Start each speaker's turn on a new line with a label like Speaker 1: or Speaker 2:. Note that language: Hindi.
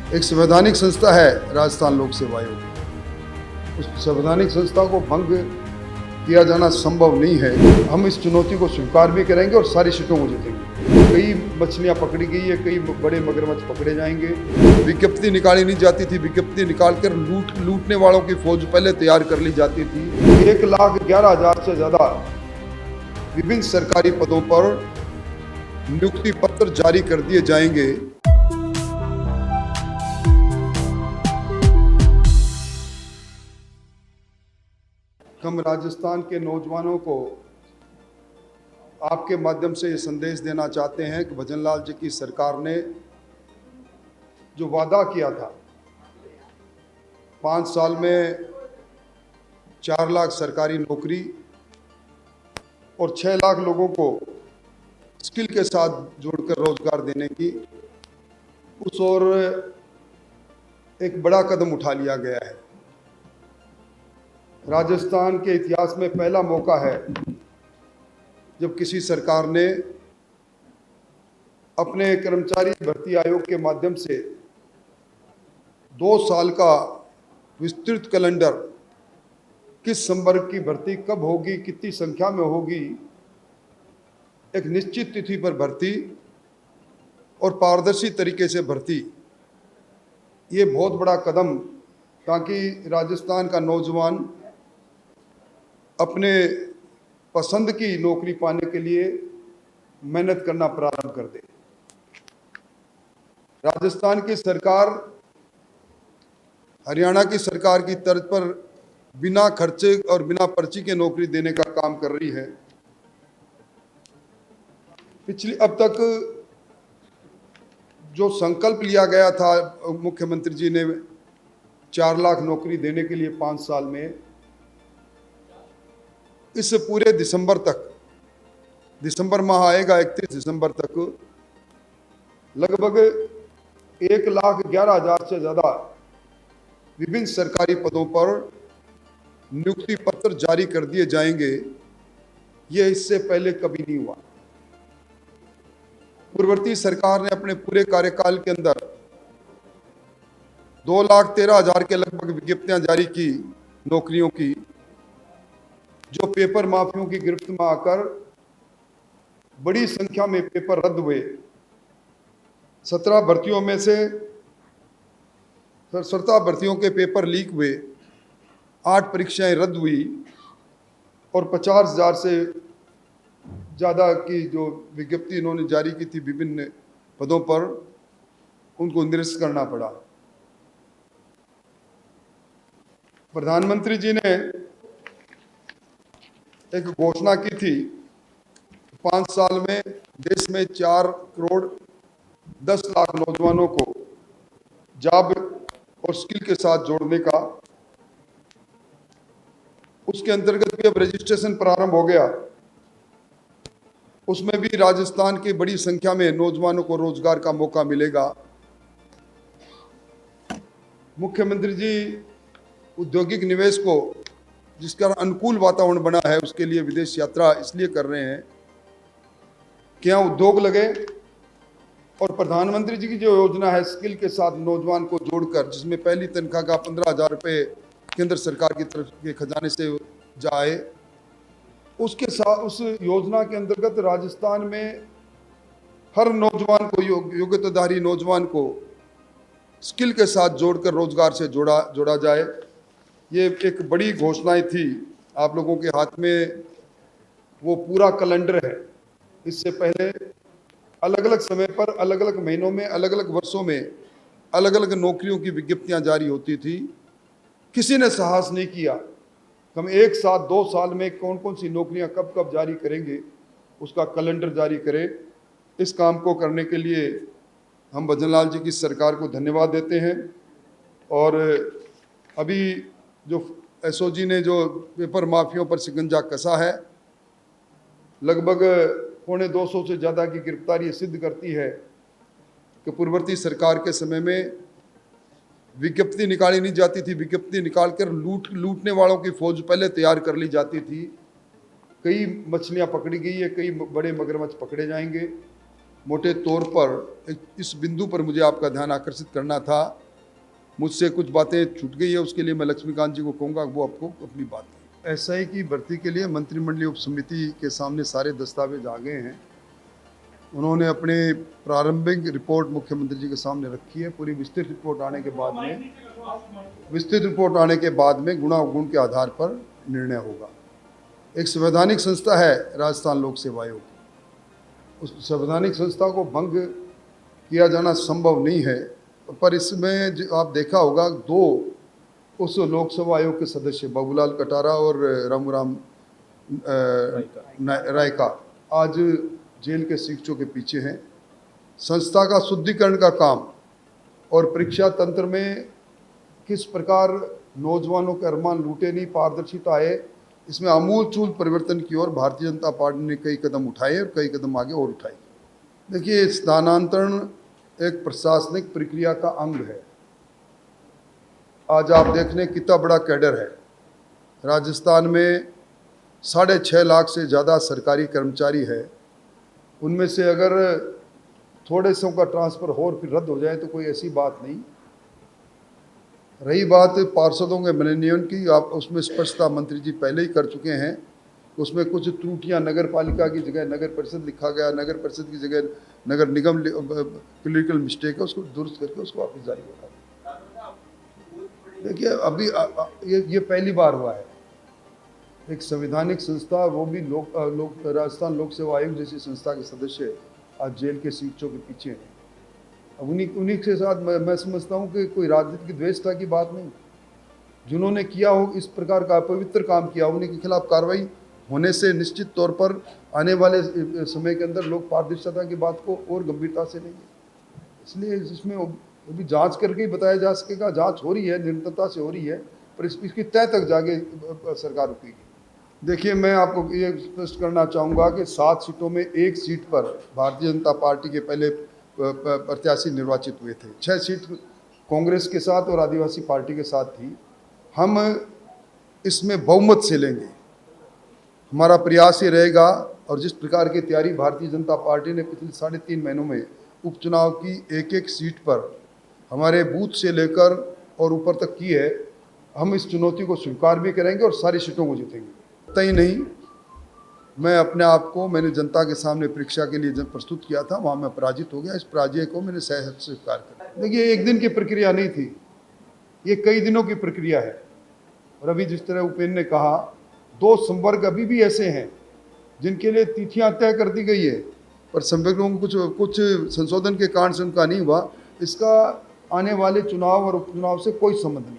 Speaker 1: एक संवैधानिक संस्था है राजस्थान लोक सेवा आयोग। उस संवैधानिक संस्था को भंग किया जाना संभव नहीं है। हम इस चुनौती को स्वीकार भी करेंगे और सारी सीटों को जीतेंगे। कई मछलियां पकड़ी गई है, कई बड़े मगरमच्छ पकड़े जाएंगे। विज्ञप्ति निकाली नहीं जाती थी, विज्ञप्ति निकालकर लूटने वालों की फौज पहले तैयार कर ली जाती थी। 1,11,000 से ज्यादा विभिन्न सरकारी पदों पर नियुक्ति पत्र जारी कर दिए जाएंगे। हम राजस्थान के नौजवानों को आपके माध्यम से ये संदेश देना चाहते हैं कि भजन लाल जी की सरकार ने जो वादा किया था 5 साल में 4 लाख सरकारी नौकरी और 6 लाख लोगों को स्किल के साथ जोड़कर रोजगार देने की, उस ओर एक बड़ा कदम उठा लिया गया है। राजस्थान के इतिहास में पहला मौका है जब किसी सरकार ने अपने कर्मचारी भर्ती आयोग के माध्यम से 2 साल का विस्तृत कैलेंडर, किस संवर्ग की भर्ती कब होगी, कितनी संख्या में होगी, एक निश्चित तिथि पर भर्ती और पारदर्शी तरीके से भर्ती, ये बहुत बड़ा कदम, ताकि राजस्थान का नौजवान अपने पसंद की नौकरी पाने के लिए मेहनत करना प्रारंभ कर दे। राजस्थान की सरकार हरियाणा की सरकार की तर्ज पर बिना खर्चे और बिना पर्ची के नौकरी देने का काम कर रही है। अब तक जो संकल्प लिया गया था मुख्यमंत्री जी ने 4 लाख नौकरी देने के लिए 5 साल में, इस पूरे दिसंबर माह आएगा 31 दिसंबर तक, लगभग 1,11,000 से ज्यादा विभिन्न सरकारी पदों पर नियुक्ति पत्र जारी कर दिए जाएंगे। यह इससे पहले कभी नहीं हुआ। पूर्ववर्ती सरकार ने अपने पूरे कार्यकाल के अंदर 2,13,000 के लगभग विज्ञप्तियां जारी की नौकरियों की, जो पेपर माफियों की गिरफ्त में आकर बड़ी संख्या में पेपर रद्द हुए। 17 भर्तियों में से 17 भर्तियों के पेपर लीक हुए, 8 परीक्षाएं रद्द हुई और 50,000 से ज़्यादा की जो विज्ञप्ति इन्होंने जारी की थी विभिन्न पदों पर, उनको निरस्त करना पड़ा। प्रधानमंत्री जी ने एक घोषणा की थी, 5 साल में देश में 4 करोड़ 10 लाख नौजवानों को जॉब और स्किल के साथ जोड़ने का। उसके अंतर्गत भी अब रजिस्ट्रेशन प्रारंभ हो गया। उसमें भी राजस्थान की बड़ी संख्या में नौजवानों को रोजगार का मौका मिलेगा। मुख्यमंत्री जी औद्योगिक निवेश को, जिसका अनुकूल वातावरण बना है, उसके लिए विदेश यात्रा इसलिए कर रहे हैं कि यहाँ उद्योग लगे। और प्रधानमंत्री जी की जो योजना है स्किल के साथ नौजवान को जोड़कर, जिसमें पहली तनख्वाह का 15,000 रुपये केंद्र सरकार की तरफ के खजाने से जाए, उसके साथ उस योजना के अंतर्गत राजस्थान में हर नौजवान को, योग्यताधारी नौजवान को स्किल के साथ जोड़कर रोजगार से जोड़ा जाए। ये एक बड़ी घोषणाएं थी। आप लोगों के हाथ में वो पूरा कैलेंडर है। इससे पहले अलग अलग समय पर, अलग अलग महीनों में, अलग अलग वर्षों में अलग अलग नौकरियों की विज्ञप्तियां जारी होती थी। किसी ने साहस नहीं किया कि हम 1 साल 2 साल में कौन कौन सी नौकरियां कब कब जारी करेंगे, उसका कैलेंडर जारी करें। इस काम को करने के लिए हम भजन लाल जी की सरकार को धन्यवाद देते हैं। और अभी जो एसओजी ने जो पेपर माफियों पर शिकंजा कसा है, लगभग 250 से ज़्यादा की गिरफ्तारी सिद्ध करती है कि पूर्ववर्ती सरकार के समय में विज्ञप्ति निकाली नहीं जाती थी, विज्ञप्ति निकालकर लूटने वालों की फौज पहले तैयार कर ली जाती थी। कई मछलियां पकड़ी गई है, कई बड़े मगरमच्छ पकड़े जाएंगे। मोटे तौर पर इस बिंदु पर मुझे आपका ध्यान आकर्षित करना था। मुझसे कुछ बातें छूट गई है, उसके लिए मैं लक्ष्मीकांत जी को कहूँगा वो आपको अपनी बात करें। एसआई की भर्ती के लिए मंत्रिमंडलीय उप समिति के सामने सारे दस्तावेज आ गए हैं। उन्होंने अपने प्रारंभिक रिपोर्ट मुख्यमंत्री जी के सामने रखी है। पूरी विस्तृत रिपोर्ट आने के बाद में गुणावगुण के आधार पर निर्णय होगा। एक संवैधानिक संस्था है राजस्थान लोक सेवा आयोग, उस संवैधानिक संस्था को भंग किया जाना संभव नहीं है। पर इसमें जो आप देखा होगा, दो उस लोक सेवा आयोग के सदस्य बाबूलाल कटारा और रामूराम रायका आज जेल के शिक्षकों के पीछे हैं। संस्था का शुद्धिकरण का काम और परीक्षा तंत्र में किस प्रकार नौजवानों के अरमान लूटे नहीं, पारदर्शिता आए, इसमें आमूलचूल परिवर्तन की ओर भारतीय जनता पार्टी ने कई कदम उठाए और कई कदम आगे और उठाए। देखिए, स्थानांतरण एक प्रशासनिक प्रक्रिया का अंग है। आज आप देख लें कितना बड़ा कैडर है। राजस्थान में 6.5 लाख से ज़्यादा सरकारी कर्मचारी है। उनमें से अगर थोड़े सौ का ट्रांसफ़र हो और फिर रद्द हो जाए तो कोई ऐसी बात नहीं। रही बात पार्षदों के मनोनयन की, आप उसमें स्पष्टता मंत्री जी पहले ही कर चुके हैं। उसमें कुछ त्रुटियां नगर पालिका की जगह नगर परिषद लिखा गया, नगर परिषद की जगह नगर निगम, क्लिनिकल मिस्टेक है, उसको दुरुस्त करके उसको वापस जारी होगा। देखिए, अभी ये पहली बार हुआ है एक संवैधानिक संस्था, वो भी राजस्थान लोक सेवा आयोग जैसी संस्था के सदस्य आज जेल के शिक्षकों के पीछे हैं। अब उन्हीं के साथ मैं समझता हूँ कि कोई राजनीतिक द्वेषता की बात नहीं। जिन्होंने किया हो इस प्रकार का अपवित्र काम किया, उन्हीं के खिलाफ कार्रवाई होने से निश्चित तौर पर आने वाले समय के अंदर लोग पारदर्शिता की बात को और गंभीरता से लेंगे। इसलिए इसमें अभी जांच करके ही बताया जा सकेगा। जांच हो रही है, निरंतरता से हो रही है, पर इसकी तय तक जाके सरकार रुकेगी। देखिए, मैं आपको ये स्पष्ट करना चाहूँगा कि 7 सीटों में 1 सीट पर भारतीय जनता पार्टी के पहले प्रत्याशी निर्वाचित हुए थे। 6 सीट कांग्रेस के साथ और आदिवासी पार्टी के साथ थी। हम इसमें बहुमत से लेंगे, हमारा प्रयास ये रहेगा। और जिस प्रकार की तैयारी भारतीय जनता पार्टी ने पिछले 3.5 महीनों में उपचुनाव की एक सीट पर हमारे बूथ से लेकर और ऊपर तक की है, हम इस चुनौती को स्वीकार भी करेंगे और सारी सीटों को जीतेंगे। इतना ही नहीं, मैं अपने आप को मैंने जनता के सामने परीक्षा के लिए जब प्रस्तुत किया था, वहाँ मैं पराजित हो गया। इस पराजय को मैंने सहज स्वीकार किया। देखिए, एक दिन की प्रक्रिया नहीं थी, ये कई दिनों की प्रक्रिया है। और अभी जिस तरह उपेंद्र ने कहा, 2 संवर्ग अभी भी ऐसे हैं जिनके लिए तिथियां तय कर दी गई है, पर संवर्गों में कुछ संशोधन के कारण से उनका नहीं हुआ। इसका आने वाले चुनाव और उपचुनाव से कोई संबंध नहीं।